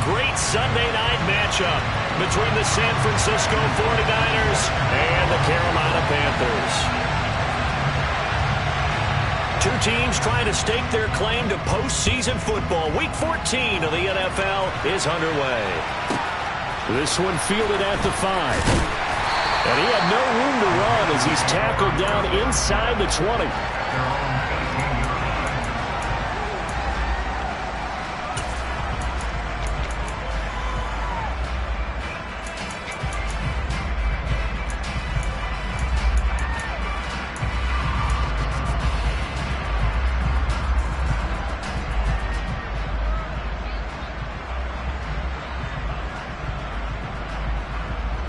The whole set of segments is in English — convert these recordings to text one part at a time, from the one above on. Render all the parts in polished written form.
great Sunday night matchup between the San Francisco 49ers and the Carolina Panthers. Two teams trying to stake their claim to postseason football. Week 14 of the NFL is underway. This one fielded at the 5. And he had no room to run as he's tackled down inside the 20.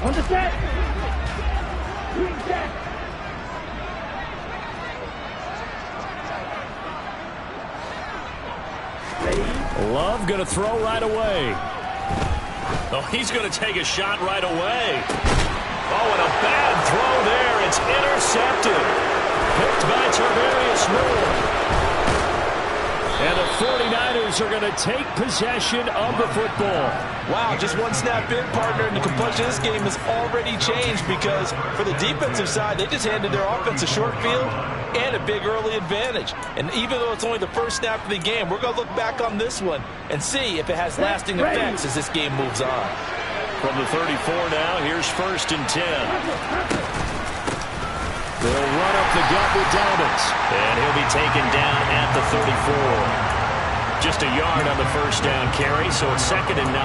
On the set. Love going to throw right away. Oh, he's going to take a shot right away. Oh, and a bad throw there. It's intercepted. Picked by Tarvarius Moore. And the 49ers are going to take possession of the football. Wow, just one snap in, partner, and the complexion of this game has already changed because for the defensive side, they just handed their offense a short field and a big early advantage. And even though it's only the first snap of the game, we're going to look back on this one and see if it has lasting effects as this game moves on. From the 34 now, here's 1st and 10. They'll run up the gut with Dobbins. And he'll be taken down at the 34. Just a yard on the first down carry, so it's 2nd and 9.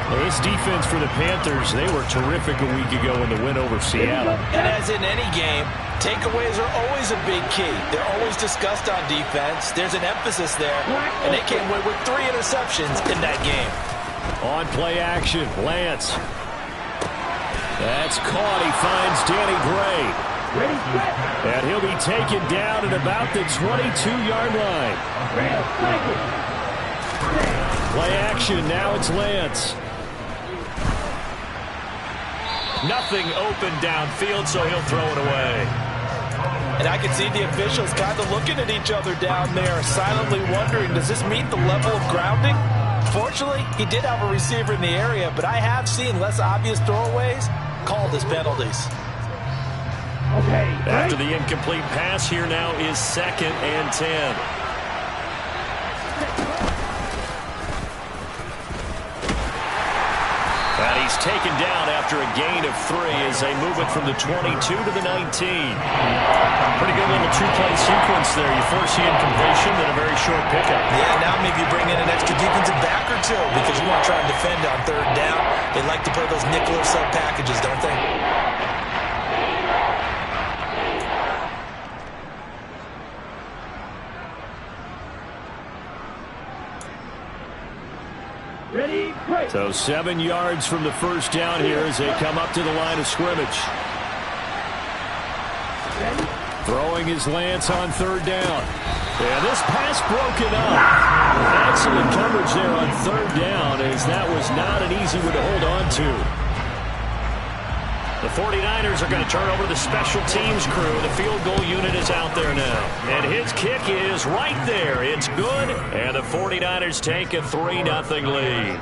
Well, this defense for the Panthers, they were terrific a week ago in the win over Seattle. And as in any game, takeaways are always a big key. They're always discussed on defense. There's an emphasis there, and they came away with 3 interceptions in that game. On play action, Lance. That's caught. He finds Danny Gray. And he'll be taken down at about the 22-yard line. Play action, now it's Lance. Nothing open downfield, so he'll throw it away. And I can see the officials kind of looking at each other down there, silently wondering, does this meet the level of grounding? Fortunately, he did have a receiver in the area, but I have seen less obvious throwaways called as penalties. Okay. After the incomplete pass, here now is 2nd and 10. And he's taken down after a gain of 3 as they move it from the 22 to the 19. Pretty good little 2-play sequence there. You force the incompletion, then a very short pickup. Yeah, now maybe you bring in an extra defensive back or two because you want to try and defend on 3rd down. They like to play those nickel or sub packages, don't they? So 7 yards from the first down here as they come up to the line of scrimmage. Throwing his Lance on 3rd down. And this pass broken up. Excellent coverage there on 3rd down as that was not an easy one to hold on to. The 49ers are going to turn over the special teams crew. The field goal unit is out there now. And his kick is right there. It's good. And the 49ers take a 3-0 lead.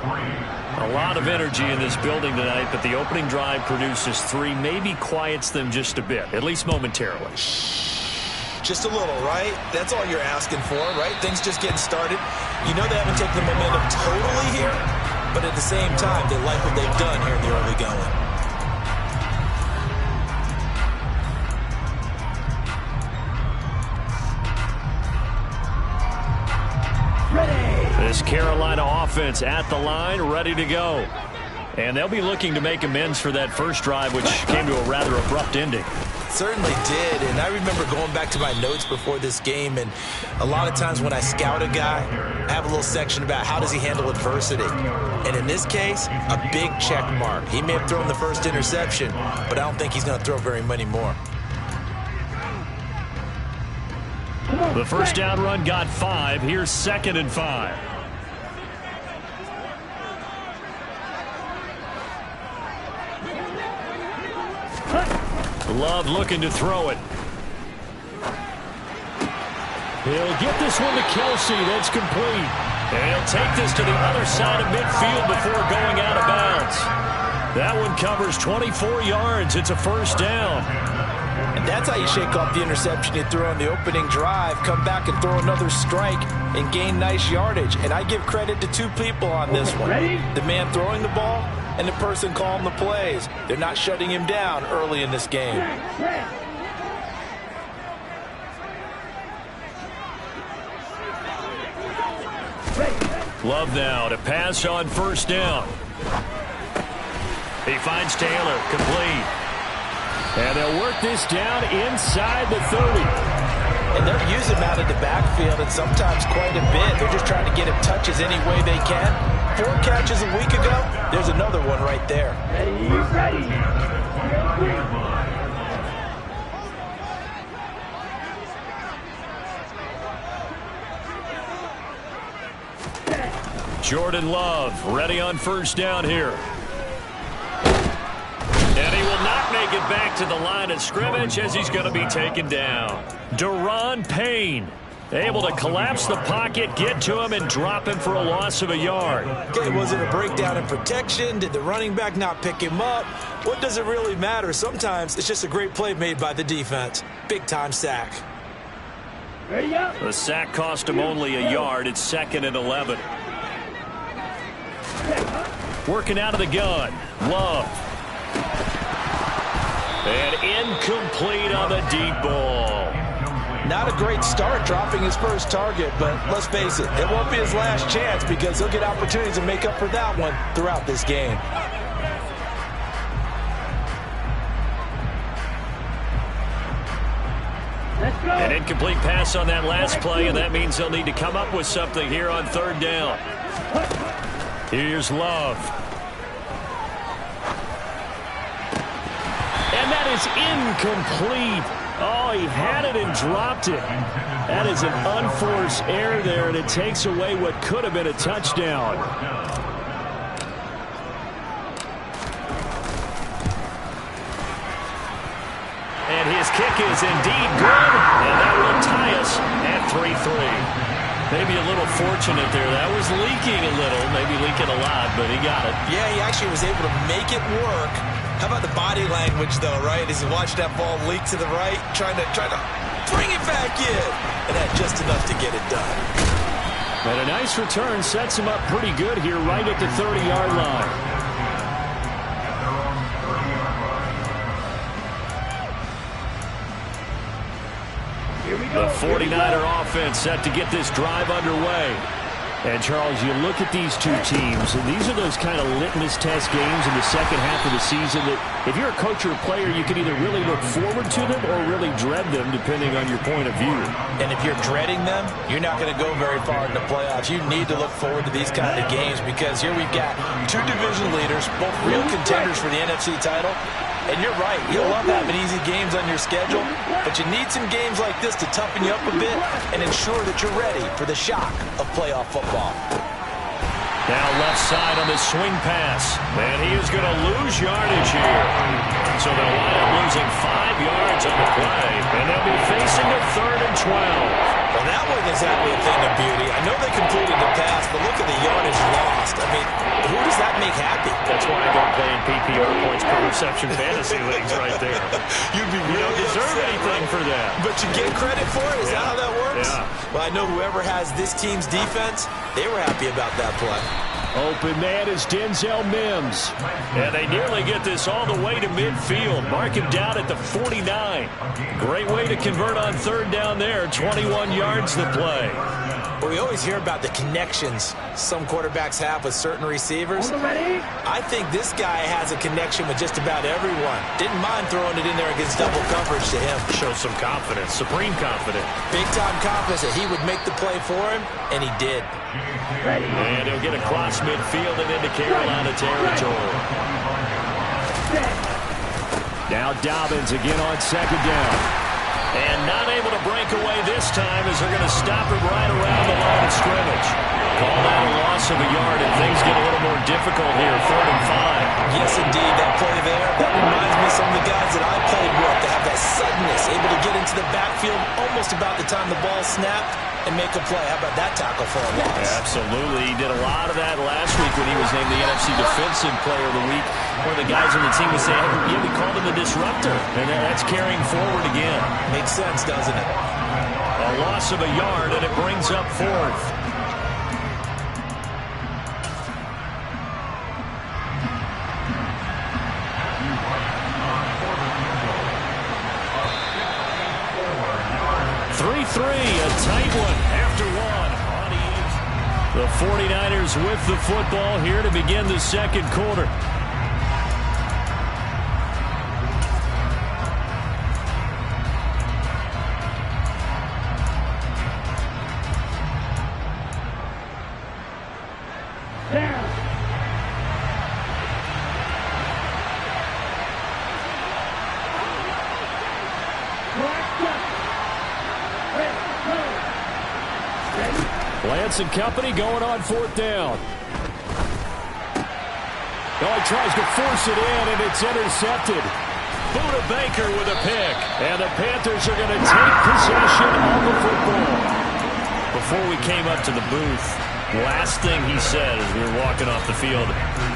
A lot of energy in this building tonight, but the opening drive produces 3, maybe quiets them just a bit, at least momentarily. Just a little, right? That's all you're asking for, right? Things just getting started. You know they haven't taken the momentum totally here, but at the same time, they like what they've done here in the early going. This Carolina offense at the line, ready to go. And they'll be looking to make amends for that first drive, which came to a rather abrupt ending. Certainly did, and I remember going back to my notes before this game, and a lot of times when I scout a guy, I have a little section about how does he handle adversity. And in this case, a big check mark. He may have thrown the first interception, but I don't think he's going to throw very many more. The first down run got 5. Here's 2nd and 5. Love looking to throw it. He'll get this one to Kelsey. That's complete. And he'll take this to the other side of midfield before going out of bounds. That one covers 24 yards. It's a first down. And that's how you shake off the interception you threw on the opening drive, come back and throw another strike and gain nice yardage. And I give credit to two people on this one. The man throwing the ball and the person calling the plays. They're not shutting him down early in this game. Love now to pass on first down. He finds Taylor, complete. And they'll work this down inside the 30. And they'll use him out of the backfield, and sometimes quite a bit. They're just trying to get him touches any way they can. 4 catches a week ago. There's another one right there. Ready. Jordan Love ready on first down here. And he will not make it back to the line of scrimmage as he's going to be taken down. Daron Payne able to collapse the pocket, get to him, and drop him for a loss of a yard. Okay, was it a breakdown in protection? Did the running back not pick him up? What does it really matter? Sometimes it's just a great play made by the defense. Big-time sack. Ready up. The sack cost him only a yard. It's 2nd and 11. Working out of the gun. Love. And incomplete on the deep ball. Not a great start dropping his first target, but let's face it, it won't be his last chance because he'll get opportunities to make up for that one throughout this game. Let's go. An incomplete pass on that last play, and that means they'll need to come up with something here on third down. Here's Love. And that is incomplete. Oh, he had it and dropped it. That is an unforced error there, and it takes away what could have been a touchdown. And his kick is indeed good, and that will tie us at 3-3. Maybe a little fortunate there. That was leaking a little, maybe leaking a lot, but he got it. Yeah, he actually was able to make it work. How about the body language, though, right? As he watched that ball leak to the right, trying to bring it back in, and had just enough to get it done. And a nice return sets him up pretty good here right at the 30-yard line. The 49er offense set to get this drive underway. And, Charles, you look at these two teams, and these are those kind of litmus test games in the second half of the season that if you're a coach or a player, you can either really look forward to them or really dread them, depending on your point of view. And if you're dreading them, you're not going to go very far in the playoffs. You need to look forward to these kind of games because here we've got two division leaders, both real contenders for the NFC title. And you're right, you'll love having easy games on your schedule, but you need some games like this to toughen you up a bit and ensure that you're ready for the shock of playoff football. Now left side on the swing pass, and he is going to lose yardage here. So they'll wind up losing 5 yards on the play, and they'll be facing a 3rd and 12. Well, that wasn't exactly a thing of beauty. I know they completed the pass, but look at the yardage lost. I mean, who does that make happy? That's why I don't play in PPR points per reception fantasy leagues right there. You don't deserve anything for that. But you get credit for it? Is that how that works? Yeah. Well, I know whoever has this team's defense, they were happy about that play. Open man is Denzel Mims. And they nearly get this all the way to midfield. Mark him down at the 49. Great way to convert on third down there. 21 yards the play. Well, we always hear about the connections some quarterbacks have with certain receivers. I think this guy has a connection with just about everyone. Didn't mind throwing it in there against double coverage to him. Shows some confidence, supreme confidence. Big-time confidence that he would make the play for him, and he did. And he'll get across midfield and into Carolina territory. Now Dobbins again on second down. And not able to break away this time as they're going to stop him right around the line of scrimmage. Call that a loss of a yard, and things get a little more difficult here, 3rd and 5. Yes, indeed, that play there, that reminds me of some of the guys that I played with that have that suddenness, able to get into to the backfield almost about the time the ball snapped and make a play. How about that tackle for a loss? Absolutely. He did a lot of that last week when he was named the NFC Defensive Player of the Week. One of the guys on the team was saying, yeah, we called him the disruptor. And that's carrying forward again. Makes sense, doesn't it? A loss of a yard, and it brings up fourth. A tight one after one. The 49ers with the football here to begin the second quarter. Lance and company going on fourth down. Oh, he tries to force it in, and it's intercepted. Buda Baker with a pick. And the Panthers are going to take possession of the football. Before we came up to the booth, last thing he said as we were walking off the field,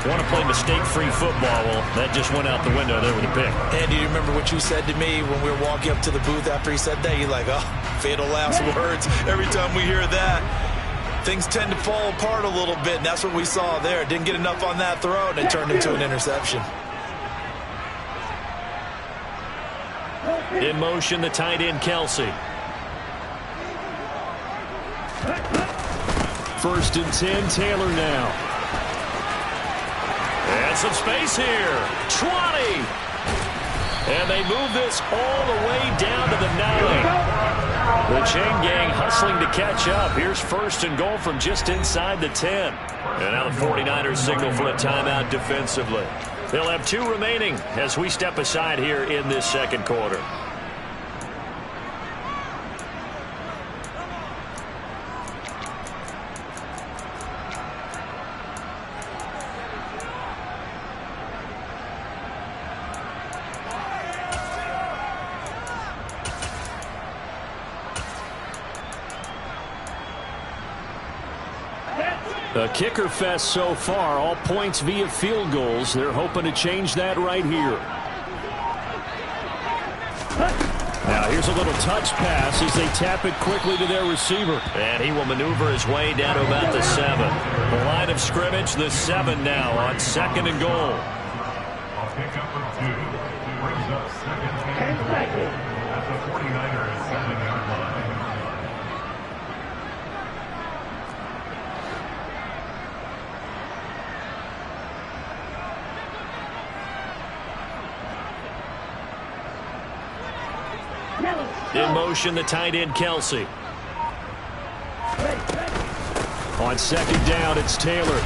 want to play mistake-free football. Well, that just went out the window there with a pick. And do you remember what you said to me when we were walking up to the booth after he said that? You're like, oh, fatal last words. Every time we hear that, things tend to fall apart a little bit, and that's what we saw there. Didn't get enough on that throw, and it turned into an interception. In motion, the tight end, Kelsey. First and 10, Taylor now. And some space here. 20. And they move this all the way down to the 9. The chain gang hustling to catch up. Here's first and goal from just inside the 10. And now the 49ers signal for a timeout defensively. They'll have 2 remaining as we step aside here in this second quarter. A kicker fest so far, all points via field goals. They're hoping to change that right here. Now here's a little touch pass as they tap it quickly to their receiver. And he will maneuver his way down to about the 7. The line of scrimmage, the 7 now on second and goal. A pickup of 2 brings up second and goal at the 49ers 7-yard line. In motion, the tight end, Kelsey. On second down, it's Taylor.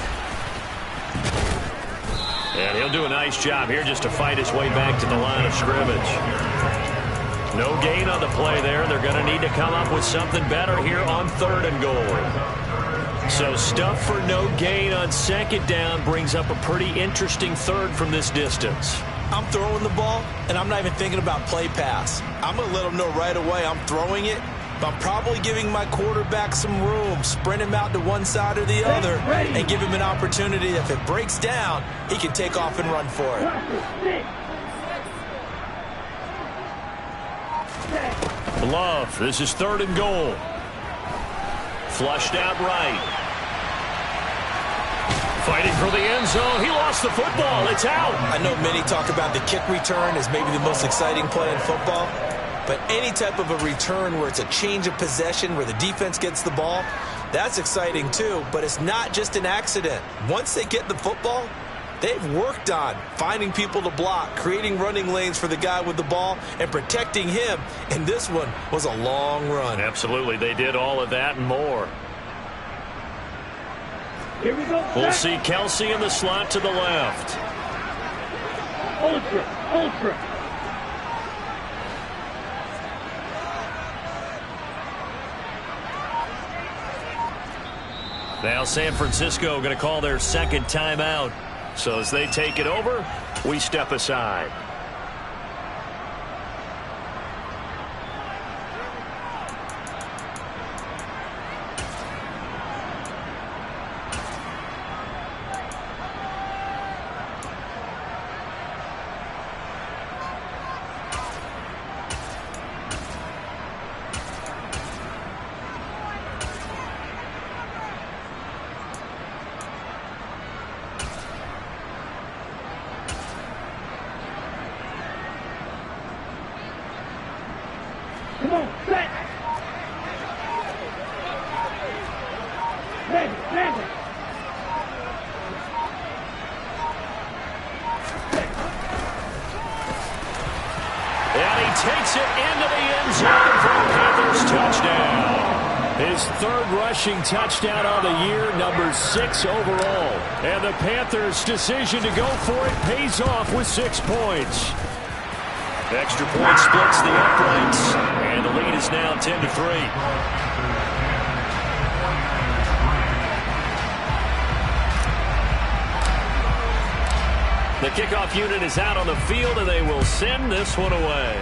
And he'll do a nice job here just to fight his way back to the line of scrimmage. No gain on the play there. They're going to need to come up with something better here on third and goal. So stuff for no gain on second down brings up a pretty interesting third from this distance. I'm throwing the ball, and I'm not even thinking about play pass. I'm going to let them know right away I'm throwing it, but I'm probably giving my quarterback some room, sprint him out to one side or the other, and give him an opportunity. If it breaks down, he can take off and run for it. Love, this is third and goal. Flushed out right. Fighting for the end zone. He lost the football. It's out. I know many talk about the kick return as maybe the most exciting play in football, but any type of a return where it's a change of possession, where the defense gets the ball, that's exciting too, but it's not just an accident. Once they get the football, they've worked on finding people to block, creating running lanes for the guy with the ball, and protecting him, and this one was a long run. Absolutely, they did all of that and more. Here we go. We'll see Kelsey in the slot to the left. Ultra. Now San Francisco going to call their second timeout. So as they take it over, we step aside. takes it into the end zone for a Panthers touchdown. His third rushing touchdown on the year, number 6 overall. And the Panthers' decision to go for it pays off with 6 points. The extra point splits the uprights, and the lead is now 10-3. The kickoff unit is out on the field, and they will send this one away.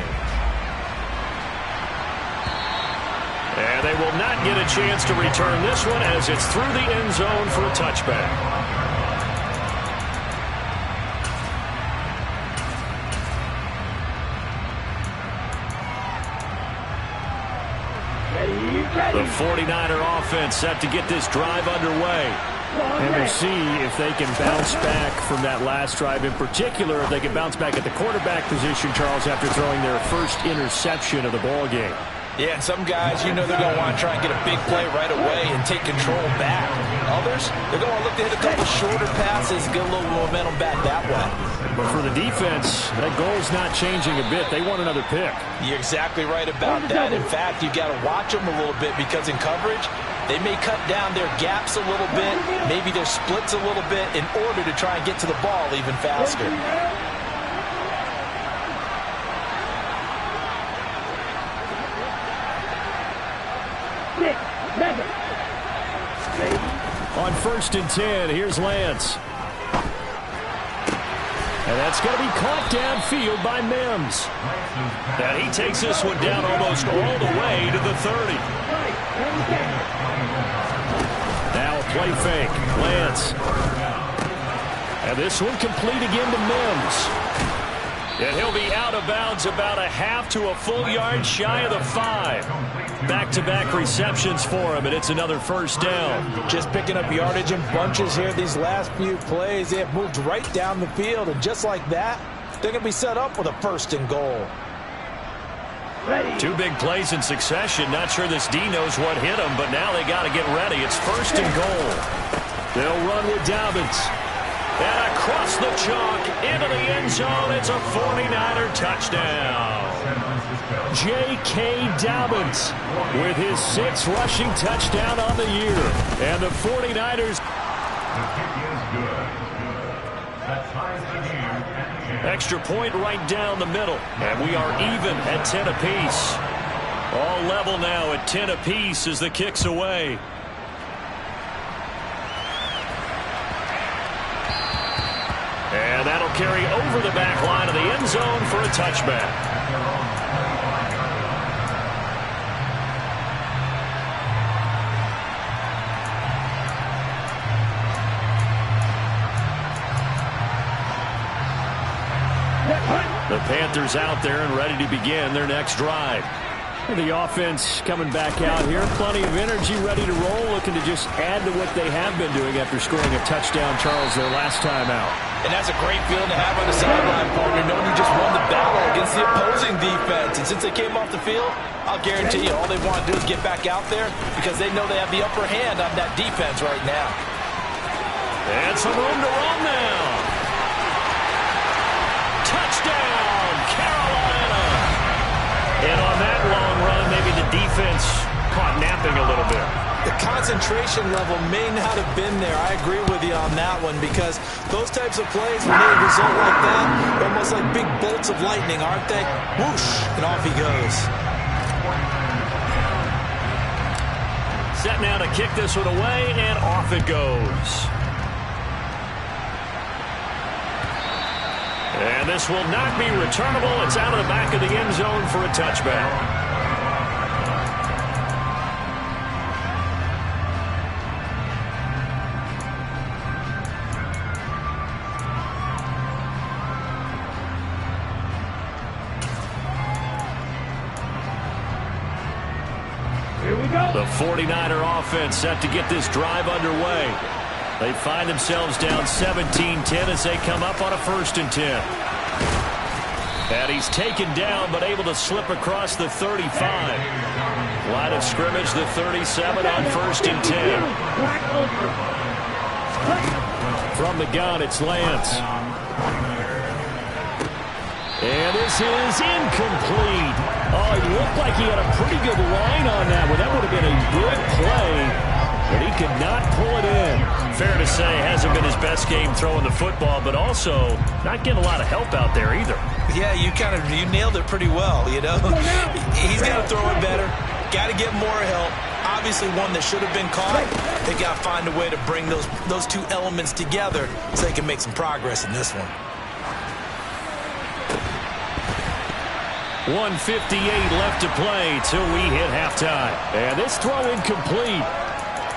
And they will not get a chance to return this one as it's through the end zone for a touchback. The 49er offense set to get this drive underway. And we'll see if they can bounce back from that last drive. In particular, if they can bounce back at the quarterback position, Charles, after throwing their first interception of the ball game. Yeah, and some guys, you know they're going to want to try and get a big play right away and take control back. Others, they're going to look to hit a couple shorter passes, get a little momentum back that way. But for the defense, that goal's not changing a bit. They want another pick. You're exactly right about that. In fact, you've got to watch them a little bit because in coverage, they may cut down their gaps a little bit, maybe their splits a little bit in order to try and get to the ball even faster. On 1st and 10, here's Lance. And that's going to be caught downfield by Mims. And he takes this one down almost all the way to the 30. Now a play fake. Lance. And this one complete again to Mims. And he'll be out of bounds about a half to a full yard shy of the 5. Back-to-back receptions for him, and it's another first down. Just picking up yardage in bunches here these last few plays. They have moved right down the field, and just like that, they're going to be set up with a 1st and goal. 2 big plays in succession. Not sure this D knows what hit him, but now they got to get ready. It's 1st and goal. They'll run with Dobbins. And across the chalk into the end zone. It's a 49er touchdown. J.K. Dobbins with his 6th rushing touchdown on the year. And the 49ers. Extra point right down the middle. And we are even at 10 apiece. All level now at 10 apiece as the kick's away. And that'll carry over the back line of the end zone for a touchback. The Panthers out there and ready to begin their next drive. The offense coming back out here. Plenty of energy, ready to roll, looking to just add to what they have been doing after scoring a touchdown, Charles, their last time out. And that's a great feeling to have on the sideline, partner, knowing you just won the battle against the opposing defense. And since they came off the field, I'll guarantee you all they want to do is get back out there because they know they have the upper hand on that defense right now. And some room to run now. Touchdown, Carolina. And on that long run, maybe the defense caught napping a little bit. The concentration level may not have been there. I agree with you on that one because those types of plays, when they result like that, they're almost like big bolts of lightning, aren't they? Whoosh, and off he goes. Set now to kick this one away, and off it goes. And this will not be returnable. It's out of the back of the end zone for a touchback. The 49er offense set to get this drive underway. They find themselves down 17-10 as they come up on a 1st and 10. And he's taken down but able to slip across the 35. Line of scrimmage, the 37 on 1st and 10. From the gun, it's Lance. And this is incomplete. Oh, it looked like he had a pretty good line on that one. That would have been a good play, but he could not pull it in. Fair to say, hasn't been his best game throwing the football, but also not getting a lot of help out there either. Yeah, you nailed it pretty well, you know. He's got to throw it better. Got to get more help. Obviously one that should have been caught. They got to find a way to bring those two elements together so they can make some progress in this one. 1:58 left to play till we hit halftime. And this throw incomplete.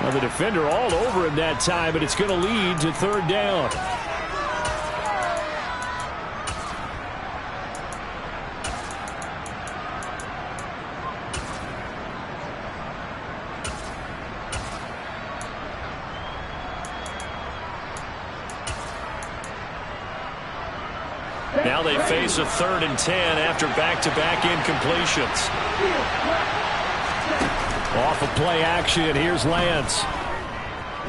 Well, the defender all over him that time, but it's going to lead to third down. Now they face a 3rd and 10 after back-to-back incompletions. Off of play action, here's Lance.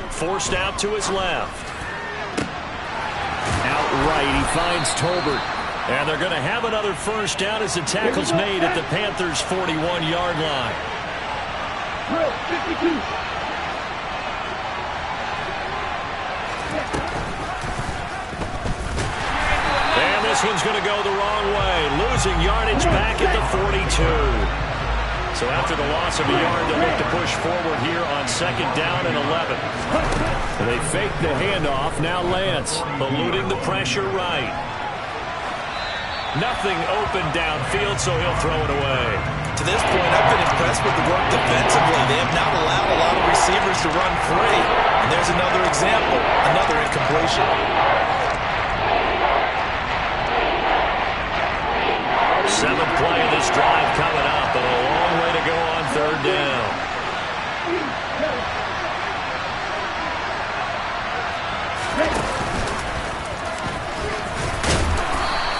Forced out to his left. Outright, he finds Tolbert. And they're going to have another first down as the tackle's made at the Panthers' 41-yard line. 52. This one's going to go the wrong way. Losing yardage back at the 42. So after the loss of a yard, they'll look to push forward here on 2nd down and 11. They fake the handoff. Now Lance eluding the pressure right. Nothing open downfield, so he'll throw it away. To this point, I've been impressed with the work defensively. They have not allowed a lot of receivers to run free. And there's another example, another incompletion. 7th play of this drive coming up, but a long way to go on 3rd down.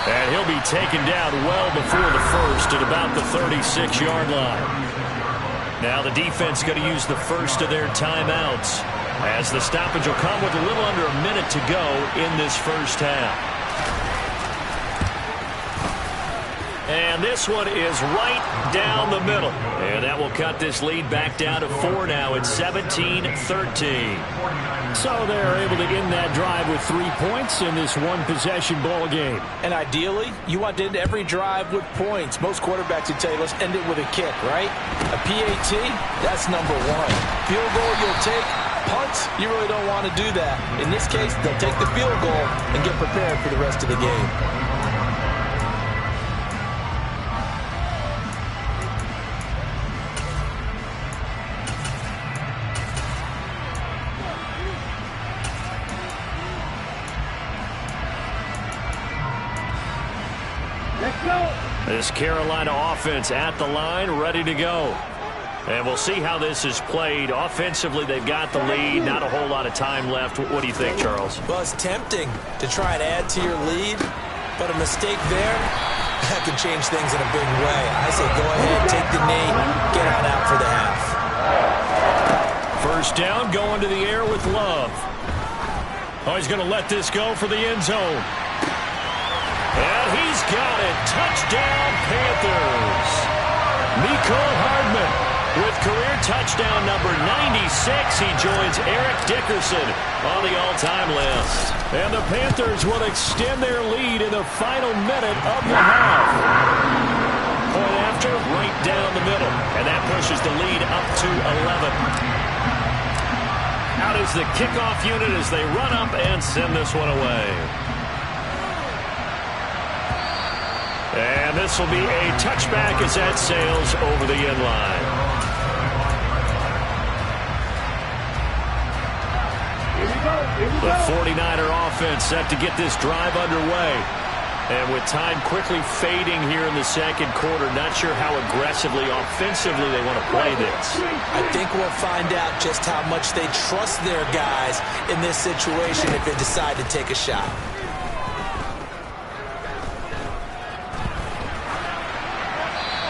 And he'll be taken down well before the first at about the 36-yard line. Now the defense going to use the first of their timeouts as the stoppage will come with a little under a minute to go in this first half. And this one is right down the middle. And that will cut this lead back down to 4 now. It's 17-13. So they're able to end that drive with 3 points in this one-possession ball game. And ideally, you want to end every drive with points. Most quarterbacks would tell you, let's end it with a kick, right? A PAT, that's number 1. Field goal you'll take. Punts, you really don't want to do that. In this case, they'll take the field goal and get prepared for the rest of the game. This Carolina offense at the line, ready to go. And we'll see how this is played. Offensively, they've got the lead. Not a whole lot of time left. What do you think, Charles? Well, it's tempting to try and add to your lead, but a mistake there, that could change things in a big way. I say go ahead, take the knee, get on out for the half. First down, going to the air with Love. Oh, he's going to let this go for the end zone. And he's got it. Touchdown, Panthers. Mecole Hardman with career touchdown number 96. He joins Eric Dickerson on the all-time list. And the Panthers will extend their lead in the final minute of the half. Point after, right down the middle. And that pushes the lead up to 11. Out is the kickoff unit as they run up and send this one away. And this will be a touchback as that sails over the end line. The 49er offense set to get this drive underway. And with time quickly fading here in the second quarter, not sure how aggressively, offensively they want to play this. I think we'll find out just how much they trust their guys in this situation if they decide to take a shot.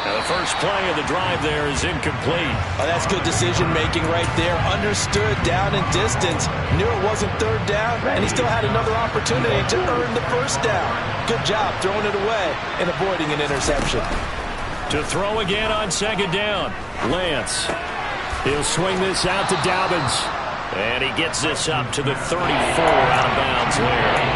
Now the first play of the drive there is incomplete. Oh, that's good decision-making right there. Understood down and distance. Knew it wasn't third down, and he still had another opportunity to earn the first down. Good job throwing it away and avoiding an interception. To throw again on second down, Lance. He'll swing this out to Dobbins. And he gets this up to the 34 out of bounds there.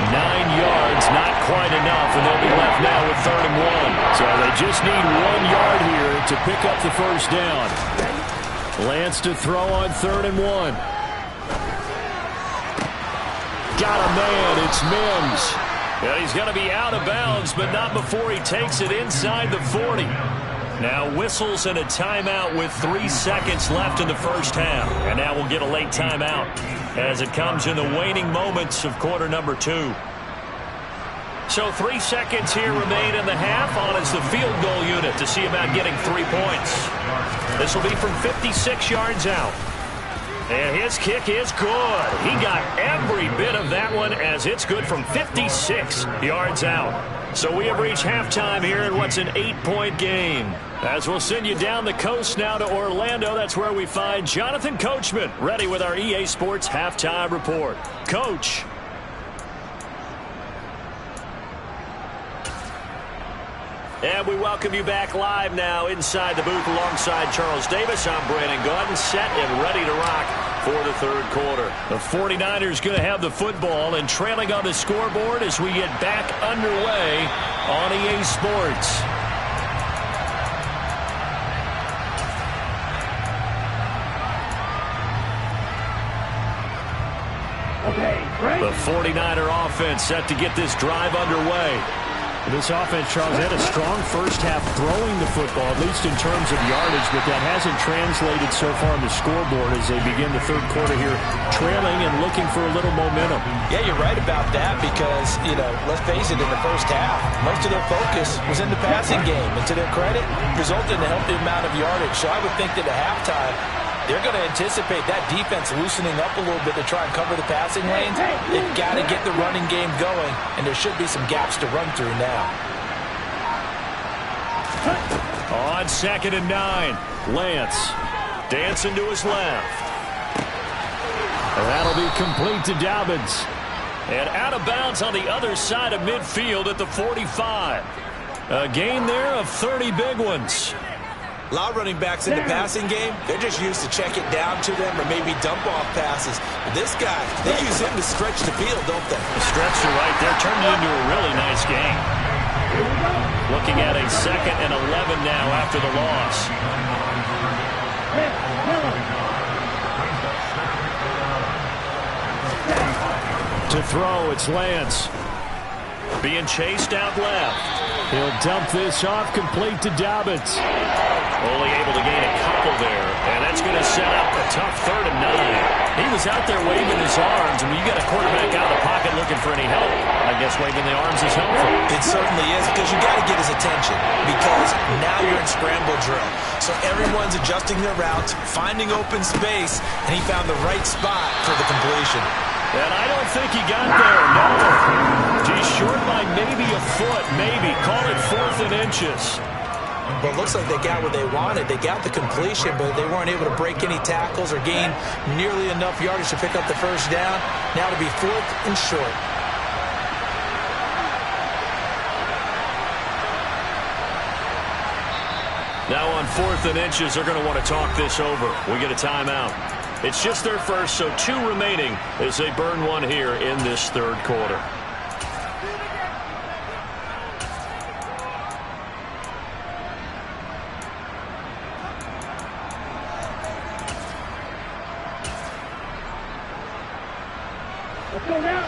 9 yards, not quite enough, and they'll be left now with 3rd and 1. So they just need 1 yard here to pick up the first down. Lance to throw on 3rd and 1. Got a man, it's Mims. And he's going to be out of bounds, but not before he takes it inside the 40. Now whistles and a timeout with 3 seconds left in the first half. And now we'll get a late timeout as it comes in the waning moments of quarter number 2. So 3 seconds here remain in the half. On is the field goal unit to see about getting 3 points. This will be from 56 yards out. And his kick is good. He got every bit of that one as it's good from 56 yards out. So we have reached halftime here in what's an 8-point game. As we'll send you down the coast now to Orlando, that's where we find Jonathan Coachman ready with our EA Sports Halftime Report. Coach. And we welcome you back live now inside the booth alongside Charles Davis. I'm Brandon Gaudin, set and ready to rock for the third quarter. The 49ers going to have the football and trailing on the scoreboard as we get back underway on EA Sports. The 49er offense set to get this drive underway. This offense, Charles, had a strong first half throwing the football, at least in terms of yardage, but that hasn't translated so far on the scoreboard as they begin the third quarter here, trailing and looking for a little momentum. Yeah, you're right about that because, let's face it, in the first half, most of their focus was in the passing game. And to their credit, resulted in a healthy amount of yardage. So I would think that at halftime, they're going to anticipate that defense loosening up a little bit to try and cover the passing lanes. They've got to get the running game going, and there should be some gaps to run through now. On 2nd and 9, Lance dancing to his left. That'll be complete to Dobbins. And out of bounds on the other side of midfield at the 45. A gain there of 30 big ones. A lot of running backs in the passing game, they're just used to check it down to them or maybe dump off passes. But this guy, they use him to stretch the field, don't they? The stretcher right there turned into a really nice game. Looking at a 2nd and 11 now after the loss. To throw, it's Lance. Being chased out left. He'll dump this off, complete to Dobbins. Only able to gain a couple there, and that's going to set up a tough 3rd and 9. He was out there waving his arms, and when you got a quarterback out of the pocket looking for any help, I guess waving the arms is helpful. It certainly is, because you got to get his attention, because now you're in scramble drill. So everyone's adjusting their routes, finding open space, and he found the right spot for the completion. And I don't think he got there, no. He's short by maybe a foot, maybe. Call it 4th and inches. But it looks like they got what they wanted. They got the completion, but they weren't able to break any tackles or gain nearly enough yardage to pick up the first down. Now to be 4th and short. Now on 4th and inches, they're going to want to talk this over. We get a timeout. It's just their first, so 2 remaining as they burn one here in this third quarter. Let's go now.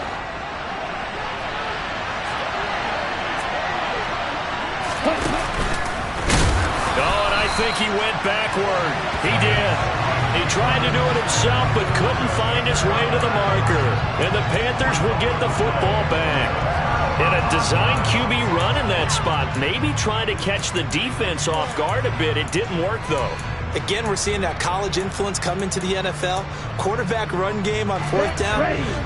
Oh, and I think he went backward. He did. He tried to do it himself, but couldn't find his way to the marker. And the Panthers will get the football back. In a design QB run in that spot, maybe trying to catch the defense off guard a bit. It didn't work, though. Again, we're seeing that college influence come into the NFL. Quarterback run game on fourth down.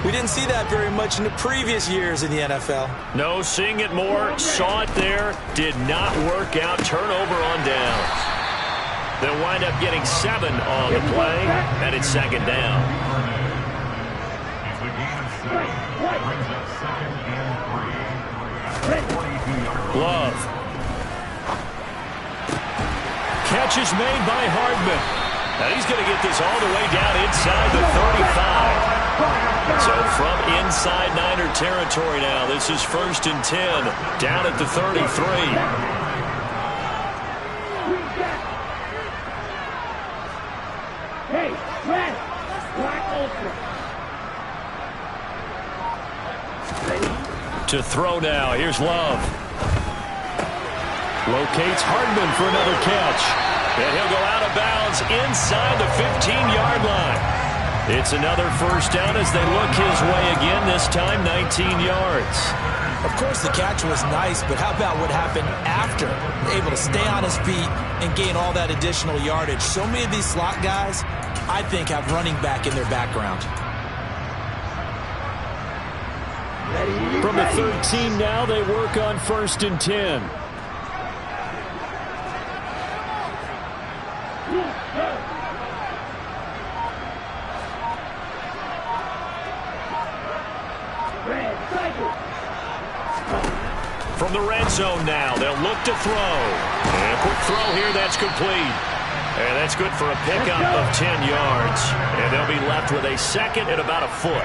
We didn't see that very much in the previous years in the NFL. No, seeing it more. Saw it there. Did not work out. Turnover on downs. They'll wind up getting 7 on the play, and it's second down. It's a game of 7. Brings up second and 3. 42-yard Love. Catch is made by Hardman. And he's going to get this all the way down inside the 35. So from inside Niner territory now, this is 1st and 10, down at the 33. Hey, red, black ultra. To throw now, here's Love. Locates Hardman for another catch. And he'll go out of bounds inside the 15-yard line. It's another first down as they look his way again, this time 19 yards. Of course, the catch was nice, but how about what happened after? Able to stay on his feet and gain all that additional yardage. So many of these slot guys, I think, have running back in their background. From the 13 now, they work on 1st and 10. From the red zone now, they'll look to throw. And a quick throw here, that's complete. And that's good for a pickup of 10 yards. And they'll be left with a second and about a foot.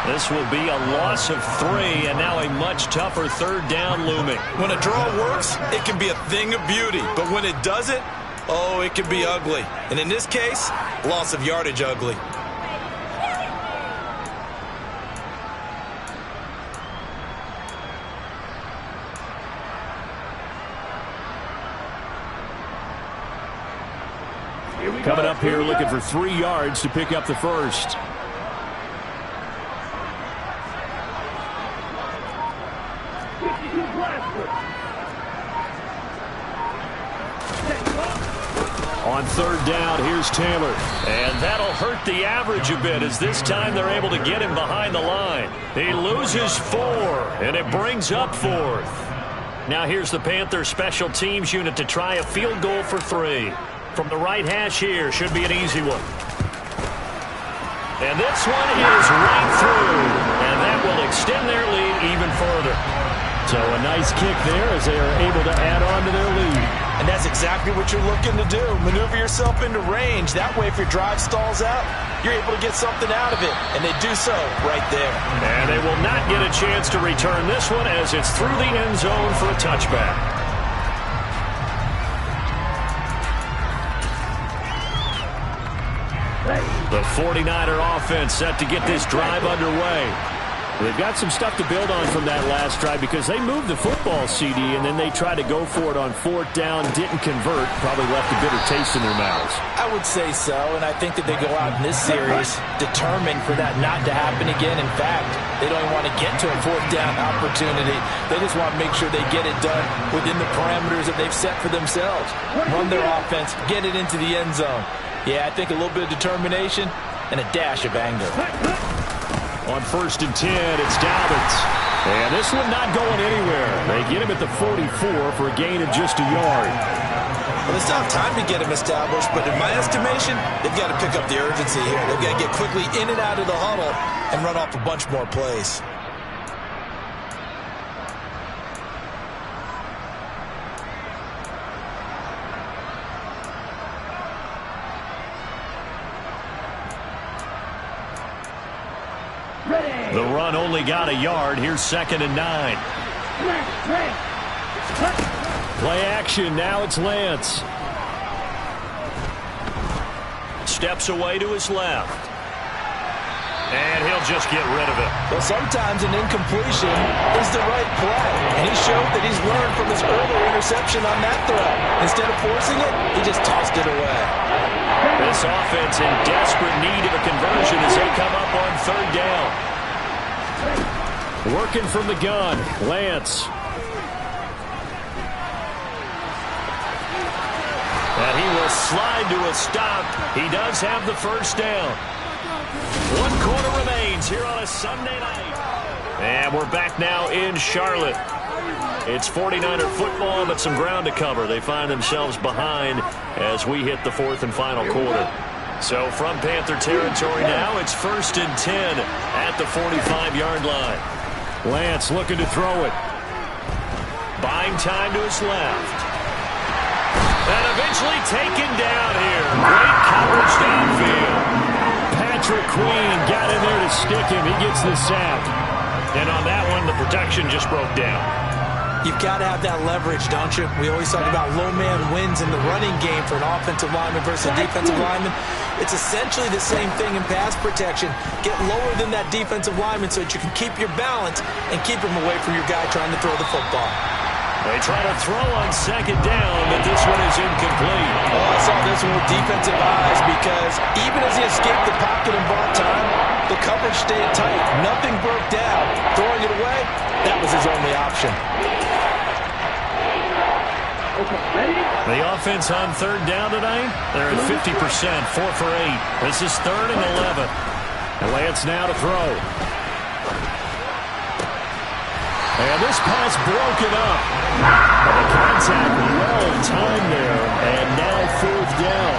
This will be a loss of 3, and now a much tougher 3rd down looming. When a draw works, it can be a thing of beauty. But when it doesn't, oh, it can be ugly. And in this case, loss of yardage ugly. Coming up here looking for 3 yards to pick up the first. On 3rd down, here's Taylor. And that'll hurt the average a bit as this time they're able to get him behind the line. He loses 4, and it brings up 4th. Now here's the Panthers special teams unit to try a field goal for 3. From the right hash here, should be an easy one. And this one is right through, and that will extend their lead even further. So a nice kick there as they are able to add on to their lead. And that's exactly what you're looking to do. Maneuver yourself into range. That way, if your drive stalls out, you're able to get something out of it. And they do so right there. And they will not get a chance to return this one as it's through the end zone for a touchback. The 49er offense set to get this drive underway. They've got some stuff to build on from that last drive because they moved the football, CD, and then they tried to go for it on 4th down, didn't convert, probably left a bitter taste in their mouths. I would say so, and I think that they go out in this series determined for that not to happen again. In fact, they don't even want to get to a 4th down opportunity. They just want to make sure they get it done within the parameters that they've set for themselves. Run their offense, get it into the end zone. Yeah, I think a little bit of determination and a dash of anger. On 1st and 10, it's Dobbins. And this one not going anywhere. They get him at the 44 for a gain of just a yard. Well, they still have time to get him established, but in my estimation, they've got to pick up the urgency here. They've got to get quickly in and out of the huddle and run off a bunch more plays. The run only got a yard. Here's 2nd and 9. Play action. Now it's Lance. steps away to his left. And he'll just get rid of it. Well, sometimes an incompletion is the right play. And he showed that he's learned from his earlier interception on that throw. Instead of forcing it, he just tossed it away. This offense in desperate need of a conversion as they come up on third down. Working from the gun, Lance. And he will slide to a stop. He does have the first down. 1 quarter remains here on a Sunday night. And we're back now in Charlotte. It's 49er football, but some ground to cover. They find themselves behind as we hit the 4th and final quarter. So from Panther territory now, it's 1st and 10 at the 45-yard line. Lance looking to throw it. Buying time to his left. And eventually taken down here. Great coverage downfield. Patrick Queen got in there to stick him. He gets the sack. And on that one, the protection just broke down. You've got to have that leverage, don't you? We always talk about low man wins in the running game for an offensive lineman versus a defensive lineman. It's essentially the same thing in pass protection. Get lower than that defensive lineman so that you can keep your balance and keep him away from your guy trying to throw the football. They try to throw on second down, but this one is incomplete. Oh, I saw this one with defensive eyes because even as he escaped the pocket and bought time, the coverage stayed tight. Nothing broke down. Throwing it away, that was his only option. The offense on third down tonight, they're at 50%, 4 for 8. This is 3rd and 11. And Lance now to throw. And this pass broken up. And the contact well timed there. And now 4th down.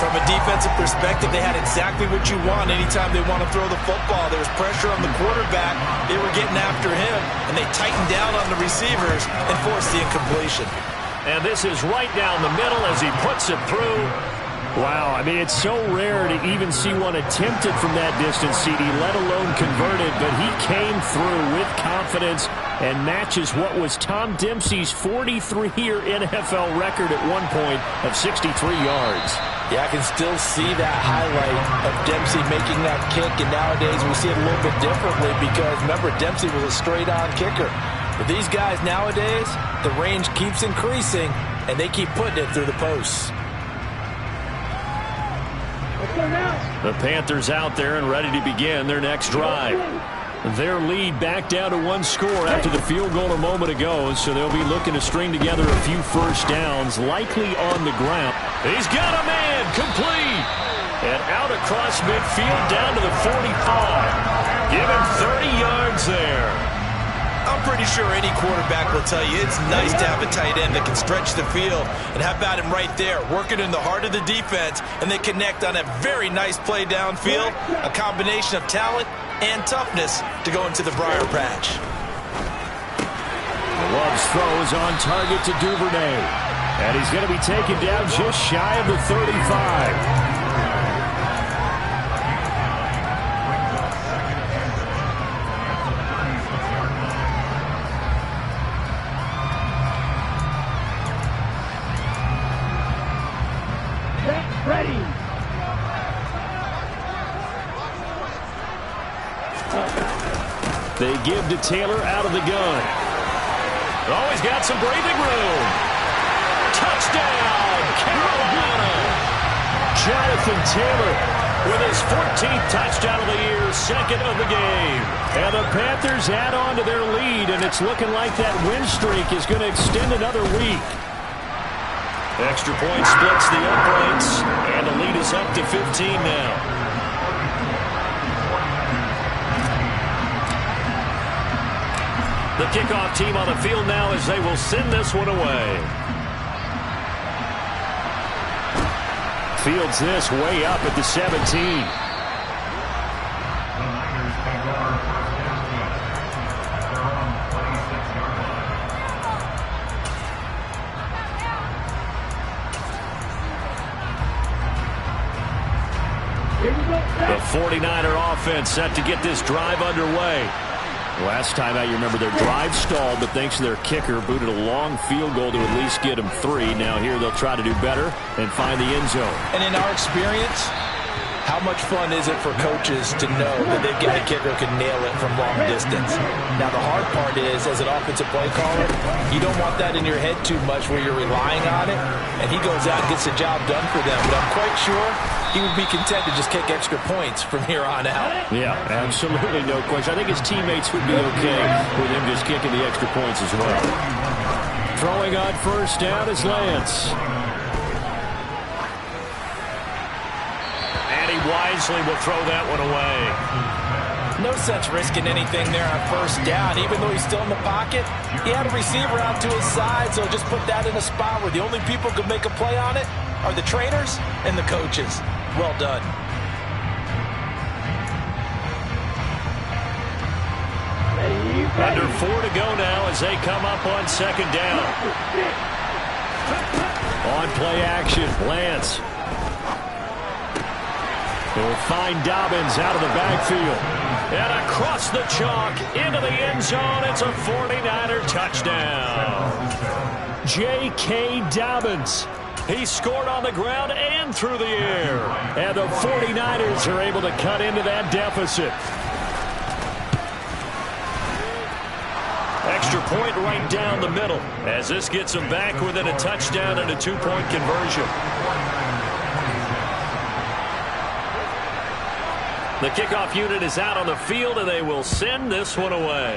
From a defensive perspective, they had exactly what you want anytime they want to throw the football. There was pressure on the quarterback. They were getting after him, and they tightened down on the receivers and forced the incompletion. And this is right down the middle as he puts it through. Wow, I mean, it's so rare to even see one attempted from that distance, CD, let alone converted, but he came through with confidence and matches what was Tom Dempsey's 43-year NFL record at one point of 63 yards. Yeah, I can still see that highlight of Dempsey making that kick, and nowadays we see it a little bit differently because, remember, Dempsey was a straight-on kicker. But these guys nowadays, the range keeps increasing, and they keep putting it through the posts. The Panthers out there and ready to begin their next drive. Their lead back down to 1 score after the field goal a moment ago, so they'll be looking to string together a few first downs, likely on the ground. He's got a man, complete, and out across midfield down to the 45. Give him 30 yards there. I'm pretty sure any quarterback will tell you it's nice to have a tight end that can stretch the field. And how about him right there, working in the heart of the defense, and they connect on a very nice play downfield, a combination of talent and toughness to go into the briar patch. Love's throw is on target to Duvernay. And he's going to be taken down just shy of the 35. Ready. They give to Taylor out of the gun. Oh, he's got some breathing room. Touchdown, Carolina. Jonathan Taylor with his 14th touchdown of the year, 2nd of the game. And the Panthers add on to their lead, and it's looking like that win streak is going to extend another week. Extra point splits the uprights, and the lead is up to 15 now. The kickoff team on the field now as they will send this one away. Fields this way up at the 17. The 49er offense set to get this drive underway. Last time out, you remember their drive stalled, but thanks to their kicker, booted a long field goal to at least get them 3. Now here they'll try to do better and find the end zone. And in our experience, how much fun is it for coaches to know that they've got a kicker who can nail it from long distance? Now, the hard part is, as an offensive play caller, you don't want that in your head too much where you're relying on it, and he goes out and gets the job done for them. But I'm quite sure he would be content to just kick extra points from here on out. Yeah, absolutely no question. I think his teammates would be okay with him just kicking the extra points as well. Throwing on first down is Lance. Wisely will throw that one away. No sense risking anything there on first down. Even though he's still in the pocket, he had a receiver out to his side, so just put that in a spot where the only people who could make a play on it are the trainers and the coaches. Well done. Under 4 to go now as they come up on second down. On play action, Lance. They'll find Dobbins out of the backfield. And across the chalk into the end zone. It's a 49er touchdown. J.K. Dobbins. He scored on the ground and through the air. And the 49ers are able to cut into that deficit. Extra point right down the middle as this gets them back within a touchdown and a 2-point conversion. The kickoff unit is out on the field, and they will send this one away.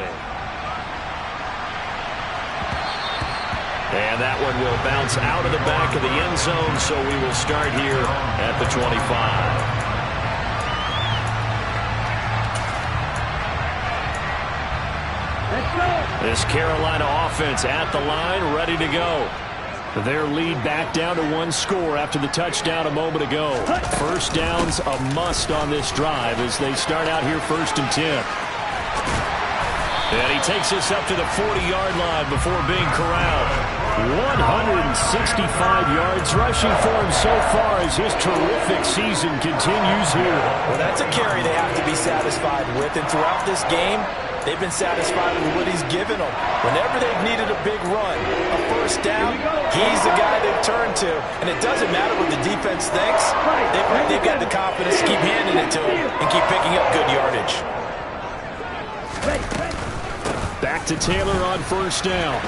And that one will bounce out of the back of the end zone, so we will start here at the 25. This Carolina offense at the line, ready to go. Their lead back down to 1 score after the touchdown a moment ago. First down's a must on this drive as they start out here 1st and 10. And he takes us up to the 40-yard line before being corralled. 165 yards rushing for him so far as his terrific season continues here. Well, that's a carry they have to be satisfied with, and throughout this game, they've been satisfied with what he's given them. Whenever they've needed a big run, a first down, he's the guy they've turned to. And it doesn't matter what the defense thinks. They've got the confidence to keep handing it to him and keep picking up good yardage. Back to Taylor on first down.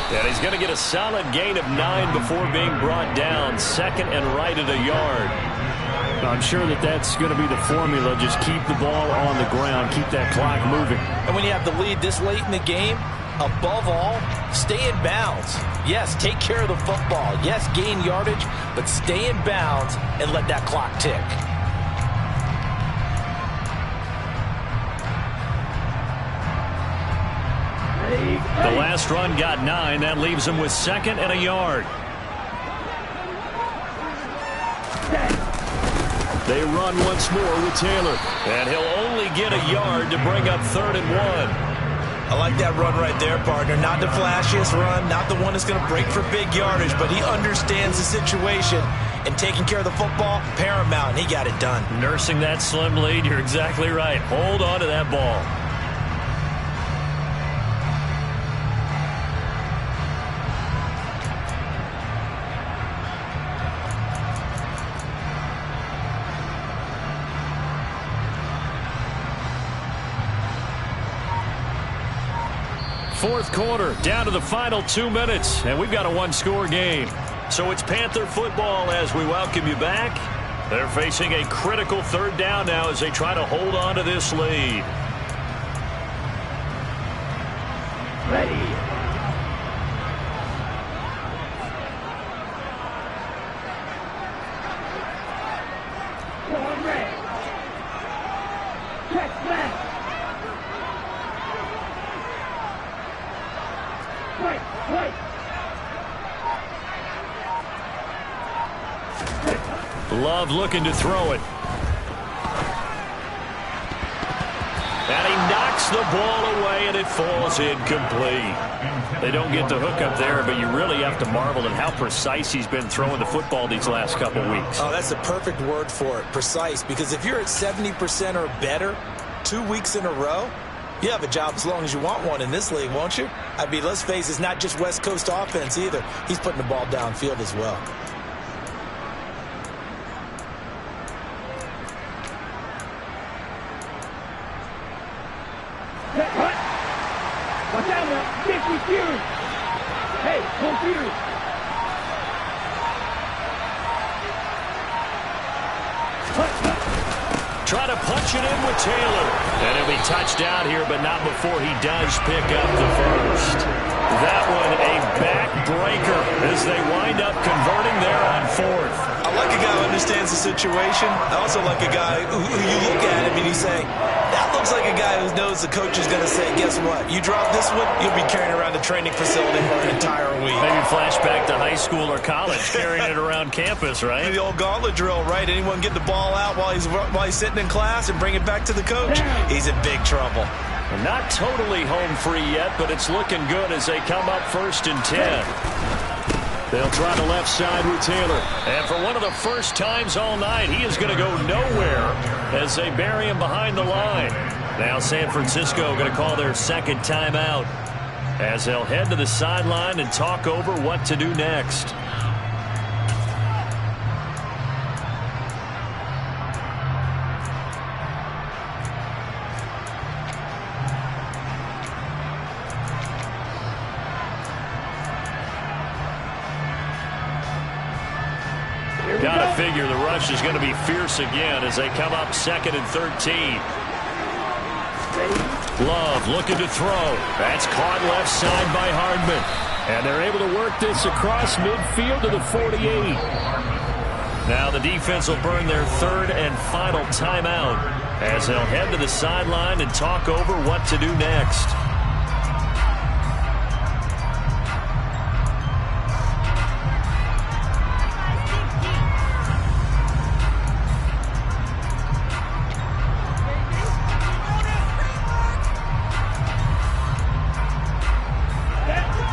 And he's going to get a solid gain of 9 before being brought down. 2nd and right at a yard. I'm sure that's going to be the formula. Just keep the ball on the ground. Keep that clock moving. And when you have the lead this late in the game, above all, stay in bounds. Yes, take care of the football. Yes, gain yardage, but stay in bounds and let that clock tick. The last run got 9. That leaves him with 2nd and a yard. They run once more with Taylor. And he'll only get a yard to bring up 3rd and 1. I like that run right there, partner. Not the flashiest run, not the one that's going to break for big yardage, but he understands the situation, and taking care of the football, paramount, and he got it done. Nursing that slim lead, you're exactly right. Hold on to that ball. Fourth quarter, down to the final 2 minutes, and we've got a 1-score game. So it's Panther football as we welcome you back. They're facing a critical 3rd down now as they try to hold on to this lead. Ready. Forward red. Check left. Right. Love looking to throw it. And he knocks the ball away, and it falls incomplete. They don't get the hook up there, but you really have to marvel at how precise he's been throwing the football these last couple weeks. Oh, that's the perfect word for it, precise, because if you're at 70% or better, 2 weeks in a row? You have a job as long as you want one in this league, won't you? I mean, let's face it, it's not just West Coast offense either. He's putting the ball downfield as well. Watch out now. Get confused. Hey, confused. Try to punch it in with Taylor. And he'll be touched out here, but not before he does pick up the first. That one a backbreaker as they wind up converting there on fourth. I like a guy who understands the situation. I also like a guy who you look at him and you say, that looks like a guy who knows the coach is going to say, guess what? You drop this one, you'll be carrying around the training facility for an entire week. Maybe flashback to high school or college, carrying it around campus, right? The old gauntlet drill, right? Anyone get the ball out while he's sitting in class and bring it back to the coach? He's in big trouble. Not totally home free yet, but it's looking good as they come up 1st and 10. They'll try the left side with Taylor. And for one of the first times all night, he is going to go nowhere as they bury him behind the line. Now San Francisco going to call their second timeout as they'll head to the sideline and talk over what to do next. Got to figure the rush is going to be fierce again as they come up 2nd and 13. Love looking to throw. That's caught left side by Hardman. And they're able to work this across midfield to the 48. Now the defense will burn their 3rd and final timeout as they'll head to the sideline and talk over what to do next.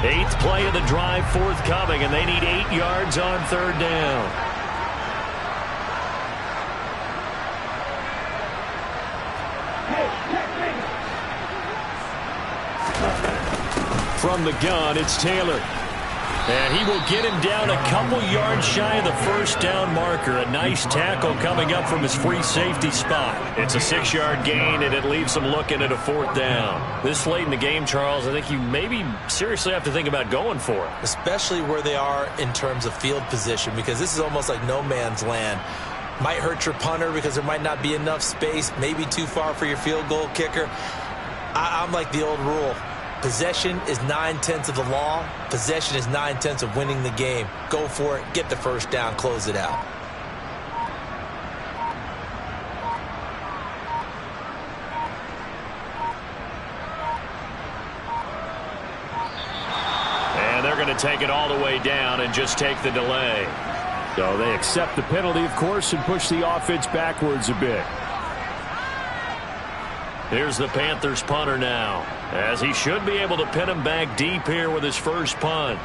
Eighth play of the drive forthcoming, and they need 8 yards on 3rd down. From the gun, it's Taylor. And he will get him down a couple yards shy of the 1st down marker. A nice tackle coming up from his free safety spot. It's a 6-yard gain, and it leaves them looking at a 4th down. This late in the game, Charles, I think you maybe seriously have to think about going for it. Especially where they are in terms of field position, because this is almost like no man's land. Might hurt your punter because there might not be enough space, maybe too far for your field goal kicker. I'm like the old rule. Possession is 9/10 of the law. Possession is 9/10 of winning the game. Go for it. Get the 1st down. Close it out. And they're going to take it all the way down and just take the delay. So they accept the penalty, of course, and push the offense backwards a bit. Here's the Panthers punter now, as he should be able to pin him back deep here with his first punt.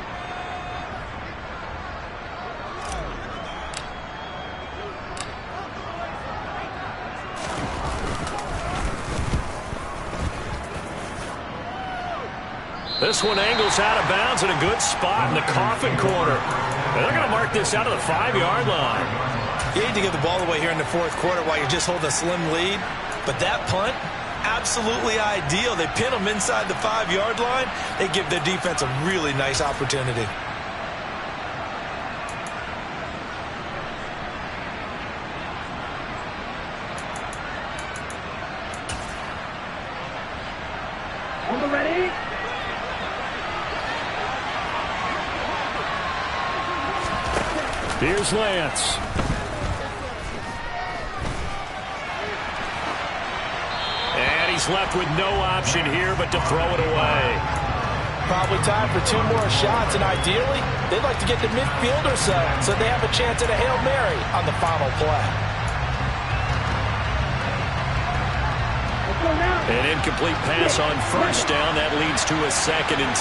This one angles out of bounds in a good spot in the coffin corner. And they're going to mark this out of the 5-yard line. You need to get the ball away here in the 4th quarter while you're just holding a slim lead. But that punt, absolutely ideal. They pin them inside the 5-yard line. They give their defense a really nice opportunity. On the ready. Here's Lance. And he's left with no option here but to throw it away. Probably time for 2 more shots, and ideally, they'd like to get to midfield or so they have a chance at a Hail Mary on the final play. An incomplete pass on 1st down. That leads to a 2nd and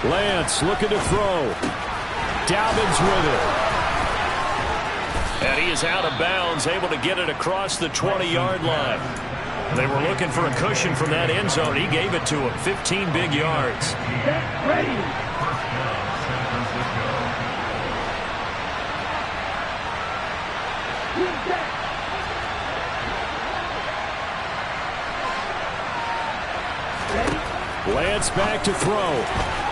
10. Lance looking to throw. Dobbins with it. And he is out of bounds, able to get it across the 20-yard line. They were looking for a cushion from that end zone. He gave it to him. 15 big yards. Ready. Lance back to throw.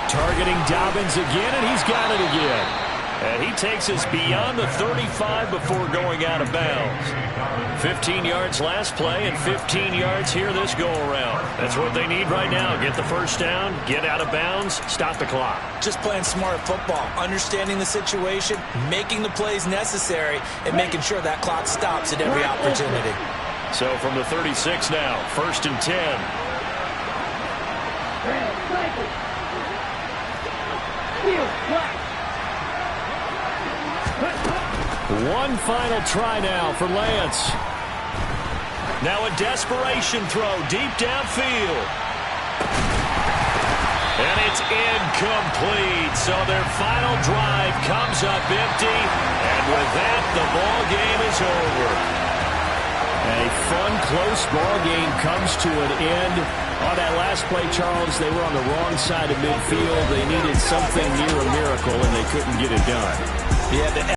Targeting Dobbins again, and he's got it again. And he takes us beyond the 35 before going out of bounds. 15 yards last play and 15 yards here this go-around. That's what they need right now. Get the first down, get out of bounds, stop the clock. Just playing smart football, understanding the situation, making the plays necessary, and making sure that clock stops at every opportunity. So from the 36 now, 1st and 10. One final try now for Lance. Now a desperation throw deep downfield. And it's incomplete. So their final drive comes up empty. And with that, the ball game is over. A fun, close ball game comes to an end. On that last play, Charles, they were on the wrong side of midfield. They needed something near a miracle, and they couldn't get it done. Yeah,